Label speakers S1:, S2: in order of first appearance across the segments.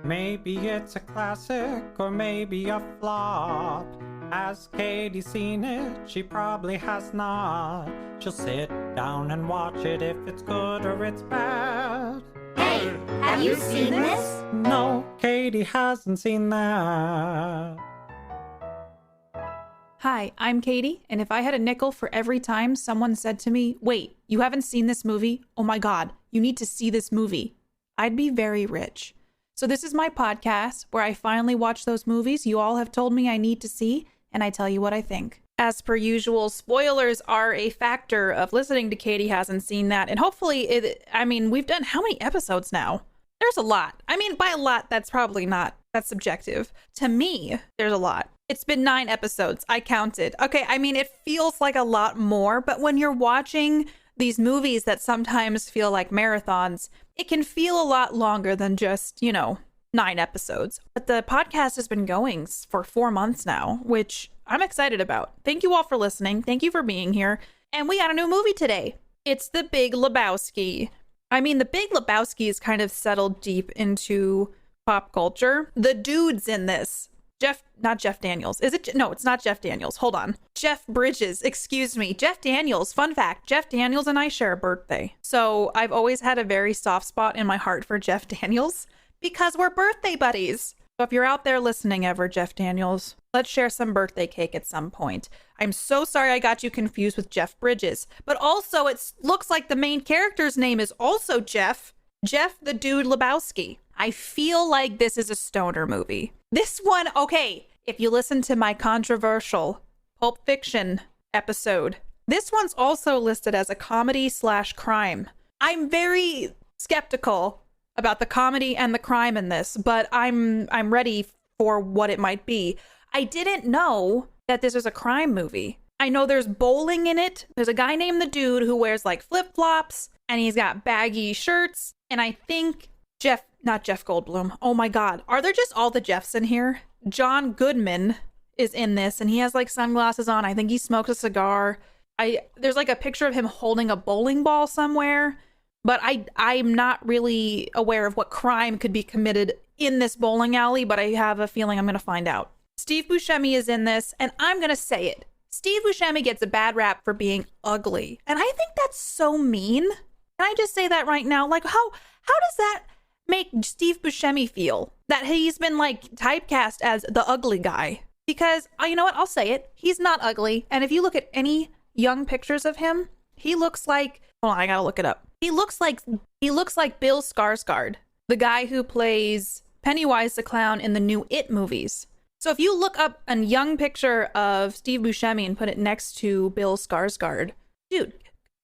S1: Maybe it's a classic or maybe a flop. Has Katie seen it? She probably has not. She'll sit down and watch it if it's good or it's bad.
S2: Hey, have you seen this?
S1: No, Katie hasn't seen that.
S3: Hi, I'm Katie, and if I had a nickel for every time someone said to me, wait, you haven't seen this movie? Oh my God, you need to see this movie, I'd be very rich. So this is my podcast where I finally watch those movies you all have told me I need to see, and I tell you what I think. As per usual, spoilers are a factor of listening to Katie Hasn't Seen That, and hopefully, we've done how many episodes now? There's a lot. I mean, by a lot, that's subjective. To me, there's a lot. It's been 9 episodes. I counted. Okay, I mean, it feels like a lot more, but when you're watching these movies that sometimes feel like marathons, it can feel a lot longer than just, 9 episodes. But the podcast has been going for 4 months now, which I'm excited about. Thank you all for listening. Thank you for being here. And we got a new movie today. It's The Big Lebowski. I mean, The Big Lebowski is kind of settled deep into pop culture. The dudes in this, not Jeff Daniels. Is it? No, it's not Jeff Daniels. Hold on. Jeff Bridges. Excuse me. Jeff Daniels. Fun fact. Jeff Daniels and I share a birthday. So I've always had a very soft spot in my heart for Jeff Daniels because we're birthday buddies. So if you're out there listening ever, Jeff Daniels, let's share some birthday cake at some point. I'm so sorry I got you confused with Jeff Bridges. But also it looks like the main character's name is also Jeff. Jeff the Dude Lebowski. I feel like this is a stoner movie. This one, okay, if you listen to my controversial Pulp Fiction episode, this one's also listed as a comedy/crime. I'm very skeptical about the comedy and the crime in this, but I'm ready for what it might be. I didn't know that this was a crime movie. I know there's bowling in it. There's a guy named the Dude who wears like flip-flops and he's got baggy shirts. And I think not Jeff Goldblum. Oh my God. Are there just all the Jeffs in here? John Goodman is in this and he has like sunglasses on. I think he smokes a cigar. There's like a picture of him holding a bowling ball somewhere, but I'm not really aware of what crime could be committed in this bowling alley, but I have a feeling I'm going to find out. Steve Buscemi is in this, and I'm going to say it. Steve Buscemi gets a bad rap for being ugly, and I think that's so mean. Can I just say that right now? Like, how does that make Steve Buscemi feel? That he's been, like, typecast as the ugly guy? Because, you know what? I'll say it. He's not ugly, and if you look at any young pictures of him, he looks like... Hold on, I gotta look it up. He looks like Bill Skarsgård, the guy who plays Pennywise the Clown in the new It movies. So if you look up a young picture of Steve Buscemi and put it next to Bill Skarsgård, dude,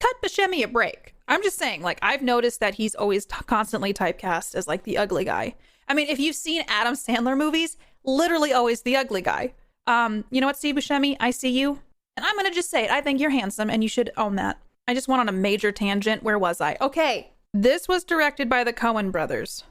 S3: cut Buscemi a break. I'm just saying, like, I've noticed that he's always constantly typecast as, like, the ugly guy. I mean, if you've seen Adam Sandler movies, literally always the ugly guy. You know what, Steve Buscemi? I see you. And I'm going to just say it. I think you're handsome, and you should own that. I just went on a major tangent. Where was I? Okay. This was directed by the Coen brothers.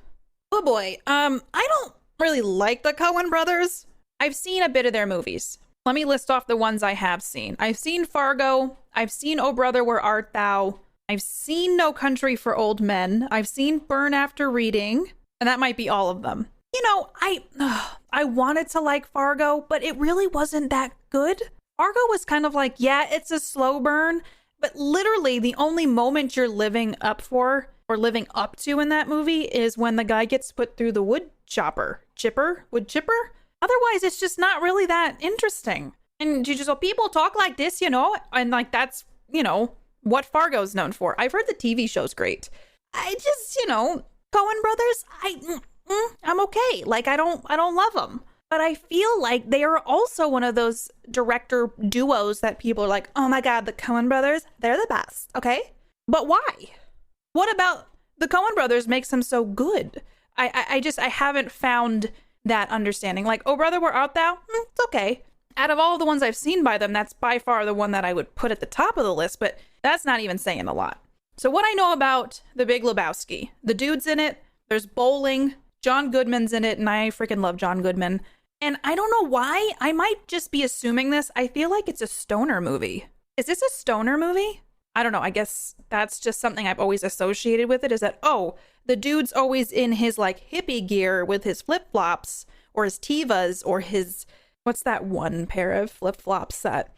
S3: Oh, boy. I don't really like the Coen brothers. I've seen a bit of their movies. Let me list off the ones I have seen. I've seen Fargo. I've seen Oh Brother, Where Art Thou? I've seen No Country for Old Men. I've seen Burn After Reading. And that might be all of them. You know, I wanted to like Fargo, but it really wasn't that good. Fargo was kind of like, yeah, it's a slow burn. But literally the only moment you're living up to in that movie is when the guy gets put through the wood chipper. Otherwise, it's just not really that interesting. And you just, people talk like this, you know, and like that's, you know, what Fargo's known for. I've heard the TV show's great. I just, you know, Coen brothers, I'm okay. Like, I don't love them. But I feel like they are also one of those director duos that people are like, oh my God, the Coen brothers, they're the best. Okay. But why? What about the Coen brothers makes them so good? I haven't found that understanding. Like, Oh Brother, Where Art Thou? It's okay. Out of all the ones I've seen by them, that's by far the one that I would put at the top of the list, but that's not even saying a lot. So what I know about The Big Lebowski, the dude's in it, there's bowling, John Goodman's in it, and I freaking love John Goodman. And I don't know why, I might just be assuming this. I feel like it's a stoner movie. Is this a stoner movie? I don't know, I guess that's just something I've always associated with it, is that, oh, the dude's always in his like hippie gear with his flip-flops or his Tevas or his, what's that one pair of flip-flops that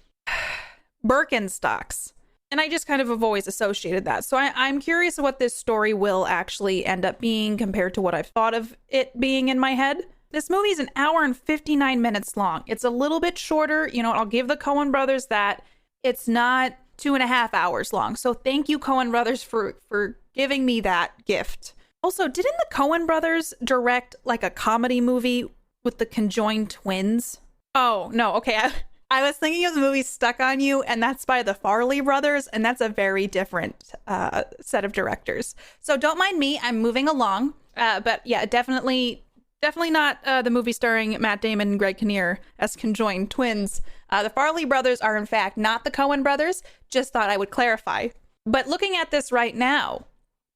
S3: Birkenstocks. And I just kind of have always associated that. So I'm curious what this story will actually end up being compared to what I've thought of it being in my head. This movie is an hour and 59 minutes long. It's a little bit shorter. You know, I'll give the Coen brothers that. It's not 2.5 hours long. So thank you, Coen brothers, for giving me that gift. Also, didn't the Coen brothers direct like a comedy movie with the conjoined twins? Oh, no. Okay. I was thinking of the movie Stuck on You, and that's by the Farley brothers, and that's a very different set of directors. So don't mind me. I'm moving along. But yeah, definitely not the movie starring Matt Damon and Greg Kinnear as conjoined twins. The Farley brothers are, in fact, not the Coen brothers. Just thought I would clarify. But looking at this right now,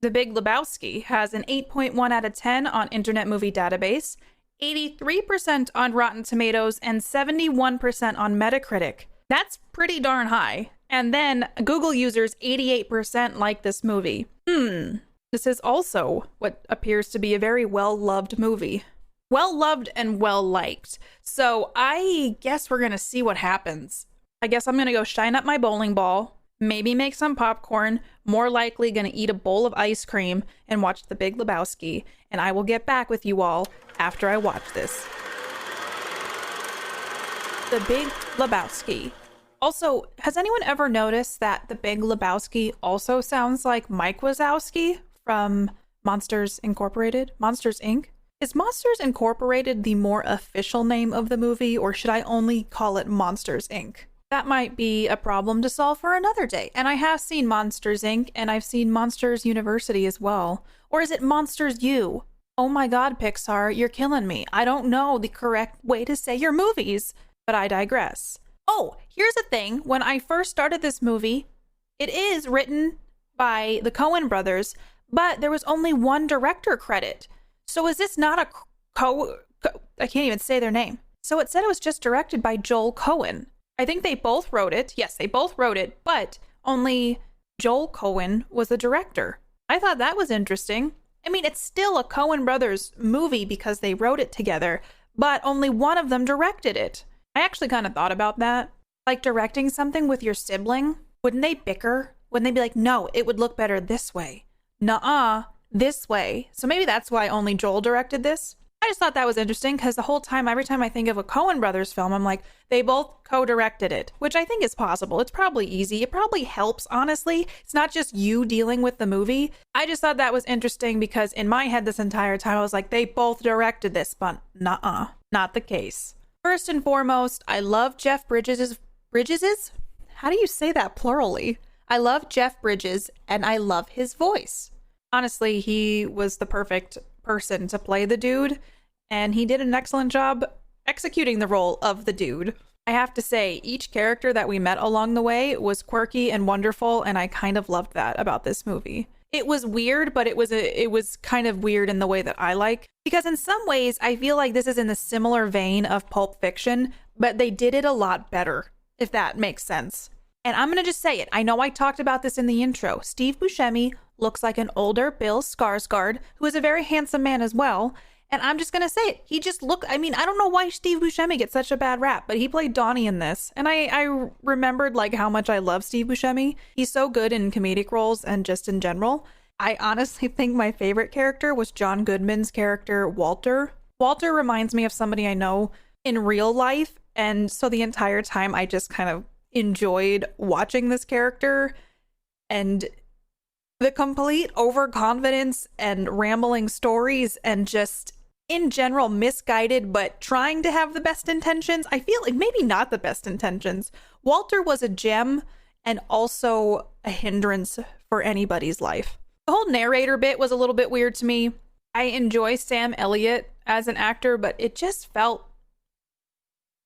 S3: The Big Lebowski has an 8.1 out of 10 on Internet Movie Database, 83% on Rotten Tomatoes, and 71% on Metacritic. That's pretty darn high. And then Google users 88% like this movie. This is also what appears to be a very well-loved movie. Well-loved and well-liked. So I guess we're going to see what happens. I guess I'm going to go shine up my bowling ball, maybe make some popcorn, more likely going to eat a bowl of ice cream and watch The Big Lebowski. And I will get back with you all after I watch this. The Big Lebowski. Also, has anyone ever noticed that The Big Lebowski also sounds like Mike Wazowski from Monsters Incorporated? Monsters, Inc.? Is Monsters Incorporated the more official name of the movie, or should I only call it Monsters, Inc.? That might be a problem to solve for another day. And I have seen Monsters, Inc., and I've seen Monsters University as well. Or is it Monsters U? Oh my god, Pixar, you're killing me. I don't know the correct way to say your movies, but I digress. Oh, here's the thing. When I first started this movie, it is written by the Coen brothers, but there was only one director credit. So is this not a I can't even say their name. So it said it was just directed by Joel Coen. I think they both wrote it. Yes, they both wrote it, but only Joel Coen was the director. I thought that was interesting. I mean, it's still a Coen brothers movie because they wrote it together, but only one of them directed it. I actually kind of thought about that. Like directing something with your sibling. Wouldn't they bicker? Wouldn't they be like, no, it would look better this way? Nuh-uh, this way. So maybe that's why only Joel directed this. I just thought that was interesting because the whole time, every time I think of a Coen brothers film, I'm like, they both co-directed it, which I think is possible. It's probably easy. It probably helps, honestly. It's not just you dealing with the movie. I just thought that was interesting because in my head this entire time, I was like, they both directed this, but nuh-uh, not the case. First and foremost, I love Jeff Bridges'? How do you say that plurally? I love Jeff Bridges and I love his voice. Honestly, he was the perfect person to play the dude, and he did an excellent job executing the role of the dude. I have to say, each character that we met along the way was quirky and wonderful, and I kind of loved that about this movie. It was weird, but it was kind of weird in the way that I like, because in some ways I feel like this is in the similar vein of Pulp Fiction, but they did it a lot better, if that makes sense. And I'm gonna just say it. I know I talked about this in the intro. Steve Buscemi looks like an older Bill Skarsgård, who is a very handsome man as well. And I'm just gonna say it. He just looked, I mean, I don't know why Steve Buscemi gets such a bad rap, but he played Donnie in this. And I remembered like how much I love Steve Buscemi. He's so good in comedic roles and just in general. I honestly think my favorite character was John Goodman's character, Walter. Walter reminds me of somebody I know in real life. And so the entire time I just kind of enjoyed watching this character, and the complete overconfidence and rambling stories and just in general misguided but trying to have the best intentions. I feel like maybe not the best intentions. Walter was a gem and also a hindrance for anybody's life. The whole narrator bit was a little bit weird to me. I enjoy Sam Elliott as an actor, but it just felt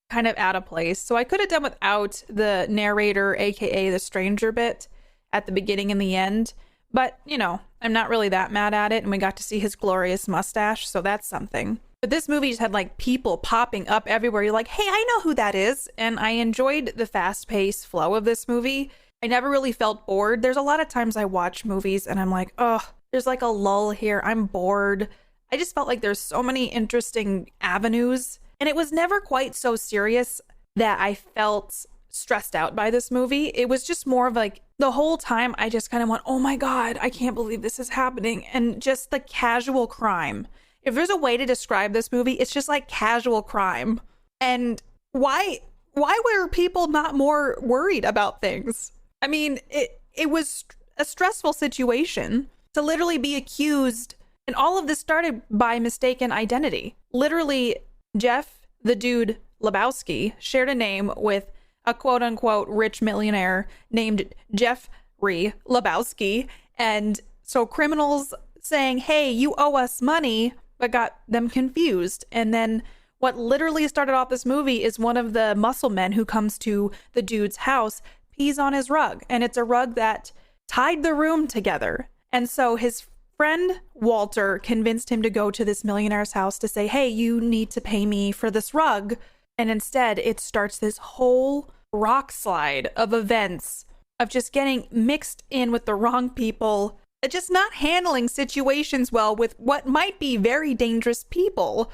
S3: kind of out of place. So I could have done without the narrator, aka the stranger bit at the beginning and the end. But, you know, I'm not really that mad at it. And we got to see his glorious mustache. So that's something. But this movie just had like people popping up everywhere. You're like, hey, I know who that is. And I enjoyed the fast paced flow of this movie. I never really felt bored. There's a lot of times I watch movies and I'm like, oh, there's like a lull here. I'm bored. I just felt like there's so many interesting avenues. And it was never quite so serious that I felt stressed out by this movie. It was just more of like the whole time I just kind of went, oh my God, I can't believe this is happening. And just the casual crime. If there's a way to describe this movie, it's just like casual crime. And why were people not more worried about things? I mean, it was a stressful situation to literally be accused. And all of this started by mistaken identity. Literally, Jeff, the dude Lebowski, shared a name with a quote unquote rich millionaire named Jeffrey Lebowski. And so criminals saying, hey, you owe us money, but got them confused. And then what literally started off this movie is one of the muscle men who comes to the dude's house, pees on his rug. And it's a rug that tied the room together. And so his friend Walter convinced him to go to this millionaire's house to say, hey, you need to pay me for this rug. And instead, it starts this whole rock slide of events of just getting mixed in with the wrong people, just not handling situations well with what might be very dangerous people.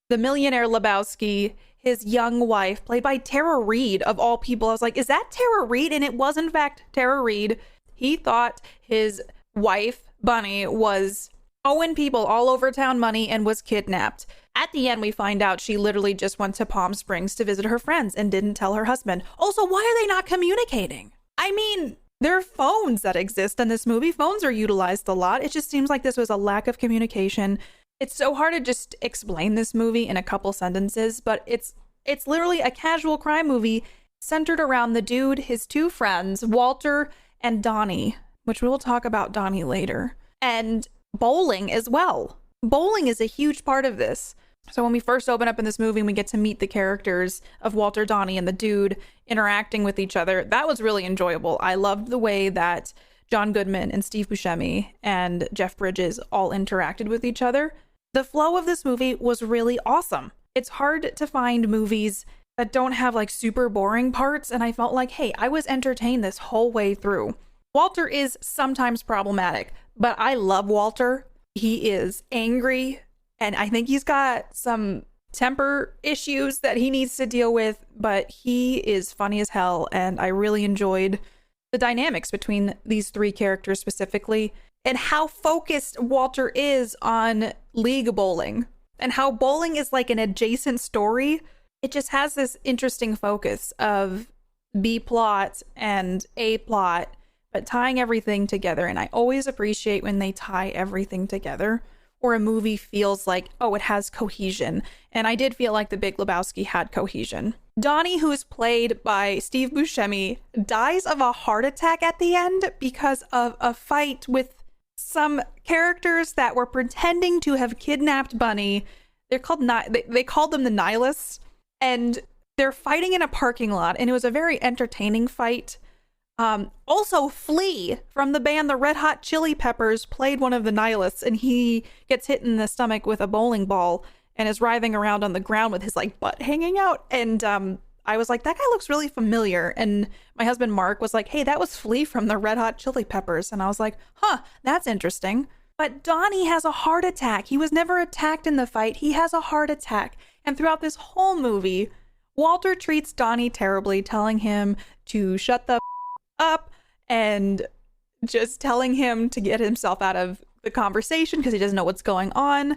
S3: The millionaire Lebowski, his young wife, played by Tara Reid, of all people. I was like, is that Tara Reid? And it was, in fact, Tara Reid. He thought his wife, Bunny, was owing people all over town money and was kidnapped. At the end, we find out she literally just went to Palm Springs to visit her friends and didn't tell her husband. Also, why are they not communicating? I mean, there are phones that exist in this movie. Phones are utilized a lot. It just seems like this was a lack of communication. It's so hard to just explain this movie in a couple sentences, but it's literally a casual crime movie centered around the dude, his two friends, Walter and Donnie, which we will talk about Donnie later, and bowling as well. Bowling is a huge part of this. So when we first open up in this movie and we get to meet the characters of Walter, Donnie, and the dude interacting with each other, that was really enjoyable. I loved the way that John Goodman and Steve Buscemi and Jeff Bridges all interacted with each other. The flow of this movie was really awesome. It's hard to find movies that don't have like super boring parts, and I felt like, hey, I was entertained this whole way through. Walter is sometimes problematic, but I love Walter. He is angry, and I think he's got some temper issues that he needs to deal with, but he is funny as hell, and I really enjoyed the dynamics between these three characters specifically, and how focused Walter is on League Bowling, and how bowling is like an adjacent story. It just has this interesting focus of B plot and A plot, but tying everything together. And I always appreciate when they tie everything together, or a movie feels like, oh, it has cohesion. And I did feel like The Big Lebowski had cohesion. Donnie, who is played by Steve Buscemi, dies of a heart attack at the end because of a fight with some characters that were pretending to have kidnapped Bunny. They're called they called them the Nihilists, and they're fighting in a parking lot, and it was a very entertaining fight. Also, Flea from the band the Red Hot Chili Peppers played one of the Nihilists, and he gets hit in the stomach with a bowling ball and is writhing around on the ground with his like butt hanging out. And I was like, that guy looks really familiar. And my husband Mark was like, hey, that was Flea from the Red Hot Chili Peppers. And I was like, huh, that's interesting. But Donnie has a heart attack. He was never attacked in the fight. He has a heart attack. And throughout this whole movie, Walter treats Donnie terribly, telling him to shut the up and just telling him to get himself out of the conversation because he doesn't know what's going on.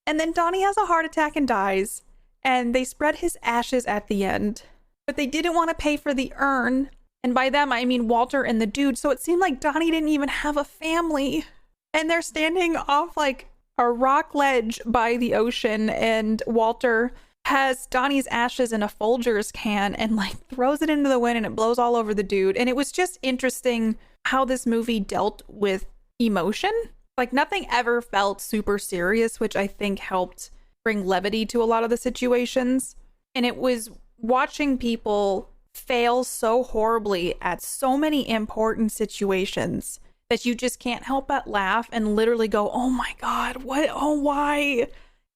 S3: And then Donnie has a heart attack and dies, and they spread his ashes at the end. But they didn't want to pay for the urn. And by them, I mean Walter and the dude. So it seemed like Donnie didn't even have a family. And they're standing off like a rock ledge by the ocean, and Walter has Donnie's ashes in a Folgers can and like throws it into the wind, and it blows all over the dude. And it was just interesting how this movie dealt with emotion. Like nothing ever felt super serious, which I think helped bring levity to a lot of the situations. And it was watching people fail so horribly at so many important situations that you just can't help but laugh and literally go, oh my God, what? Oh, why?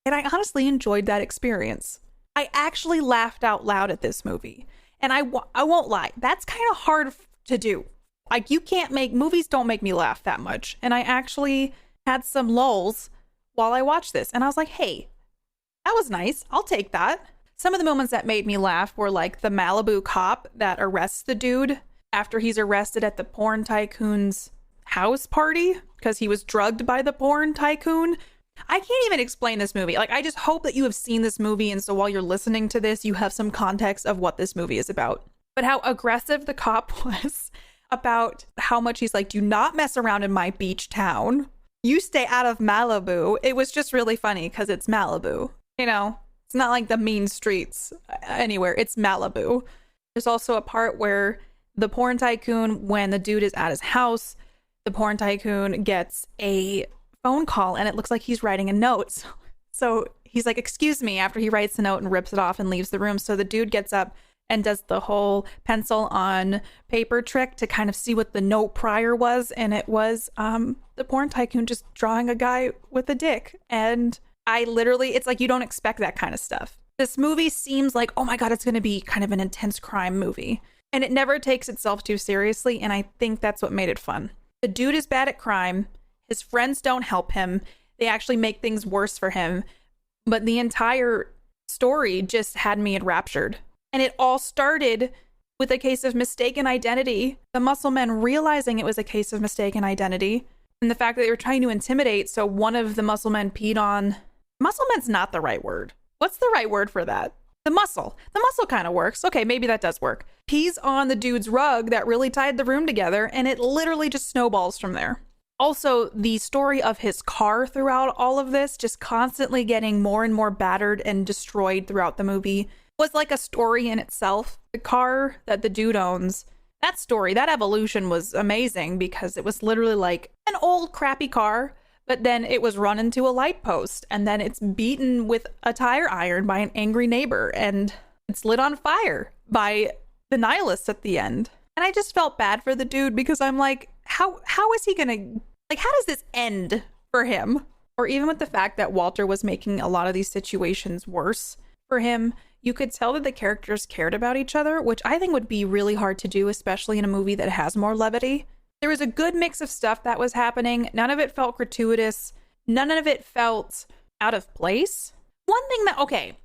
S3: And I honestly enjoyed that experience. I actually laughed out loud at this movie. And I won't lie, that's kind of hard to do. Like, you can't make movies don't make me laugh that much. And I actually had some lulls while I watched this. And I was like, hey, that was nice. I'll take that. Some of the moments that made me laugh were like the Malibu cop that arrests the dude after he's arrested at the porn tycoon's house party because he was drugged by the porn tycoon. I can't even explain this movie. Like, I just hope that you have seen this movie, and so while you're listening to this, you have some context of what this movie is about. But how aggressive the cop was about how much he's like, do not mess around in my beach town. You stay out of Malibu. It was just really funny because it's Malibu. You know, it's not like the mean streets anywhere. It's Malibu. There's also a part where the porn tycoon, when the dude is at his house, the porn tycoon gets a phone call and it looks like he's writing a note. So he's like, excuse me, after he writes the note and rips it off and leaves the room. So the dude gets up and does the whole pencil on paper trick to kind of see what the note prior was. And it was the porn tycoon just drawing a guy with a dick. And I literally, it's like, you don't expect that kind of stuff. This movie seems like, oh my God, it's going to be kind of an intense crime movie. And it never takes itself too seriously. And I think that's what made it fun. The dude is bad at crime. His friends don't help him. They actually make things worse for him. But the entire story just had me enraptured. And it all started with a case of mistaken identity. The muscle men realizing it was a case of mistaken identity. And the fact that they were trying to intimidate. So one of the muscle men peed on... Muscle men's not the right word. What's the right word for that? The muscle. The muscle kind of works. Okay, maybe that does work. Pees on the dude's rug that really tied the room together. And it literally just snowballs from there. Also, the story of his car throughout all of this, just constantly getting more and more battered and destroyed throughout the movie, was like a story in itself. The car that the dude owns, that story, that evolution was amazing because it was literally like an old crappy car, but then it was run into a light post and then it's beaten with a tire iron by an angry neighbor and it's lit on fire by the nihilists at the end. And I just felt bad for the dude because I'm like, how is he gonna, like, how does this end for him? Or even with the fact that Walter was making a lot of these situations worse for him, you could tell that the characters cared about each other, which I think would be really hard to do, especially in a movie that has more levity. There was a good mix of stuff that was happening. None of it felt gratuitous. None of it felt out of place. One thing that, okay,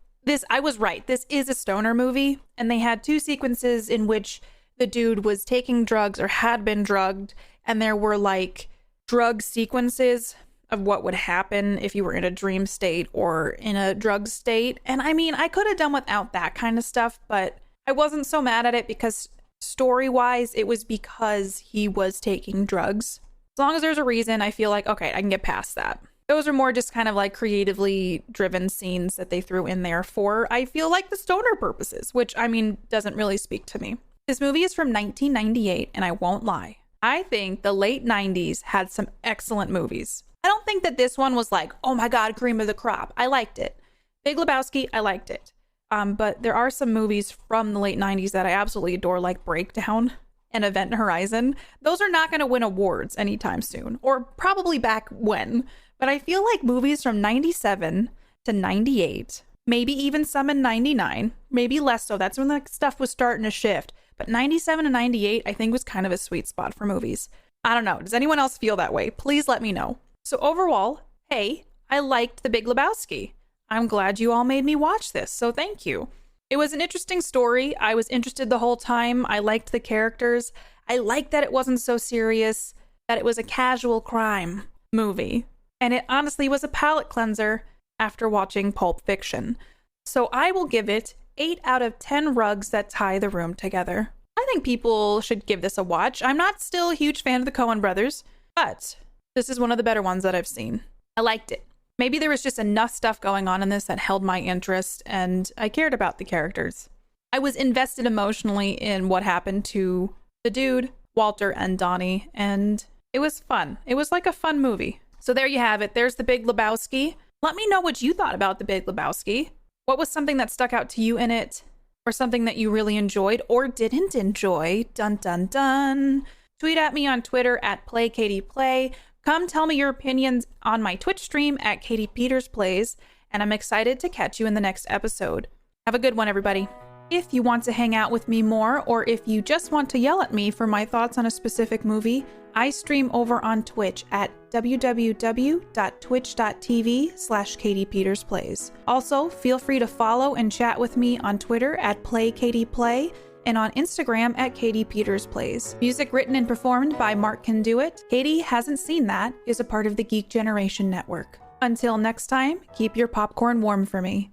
S3: I was right. This is a stoner movie, and they had two sequences in which the dude was taking drugs or had been drugged, and there were like drug sequences of what would happen if you were in a dream state or in a drug state. And I mean, I could have done without that kind of stuff, but I wasn't so mad at it because story-wise, it was because he was taking drugs. As long as there's a reason, I feel like, okay, I can get past that. Those are more just kind of like creatively driven scenes that they threw in there for, I feel like, the stoner purposes, which, I mean, doesn't really speak to me. This movie is from 1998, and I won't lie. I think the late 90s had some excellent movies. I don't think that this one was like, oh my God, cream of the crop. I liked it. Big Lebowski, I liked it. But there are some movies from the late 90s that I absolutely adore, like Breakdown and Event Horizon. Those are not going to win awards anytime soon, or probably back when. But I feel like movies from 97 to 98, maybe even some in 99, maybe less so. That's when the stuff was starting to shift. But 97 and 98, I think, was kind of a sweet spot for movies. I don't know. Does anyone else feel that way? Please let me know. So overall, hey, I liked The Big Lebowski. I'm glad you all made me watch this, so thank you. It was an interesting story. I was interested the whole time. I liked the characters. I liked that it wasn't so serious, that it was a casual crime movie. And it honestly was a palate cleanser after watching Pulp Fiction. So I will give it 8 out of 10 rugs that tie the room together. I think people should give this a watch. I'm not still a huge fan of the Coen brothers, but this is one of the better ones that I've seen. I liked it. Maybe there was just enough stuff going on in this that held my interest, and I cared about the characters. I was invested emotionally in what happened to the dude, Walter, and Donnie, and it was fun. It was like a fun movie. So there you have it. There's The Big Lebowski. Let me know what you thought about The Big Lebowski. What was something that stuck out to you in it? Or something that you really enjoyed or didn't enjoy? Dun, dun, dun. Tweet at me on Twitter at PlayKatiePlay. Come tell me your opinions on my Twitch stream at KatiePetersPlays. And I'm excited to catch you in the next episode. Have a good one, everybody. If you want to hang out with me more, or if you just want to yell at me for my thoughts on a specific movie, I stream over on Twitch at www.twitch.tv/KatiePetersPlays. Also, feel free to follow and chat with me on Twitter at PlayKatiePlay and on Instagram at KatiePetersPlays. Music written and performed by Mark Can Do It. Katie Hasn't Seen That is a part of the Geek Generation Network. Until next time, keep your popcorn warm for me.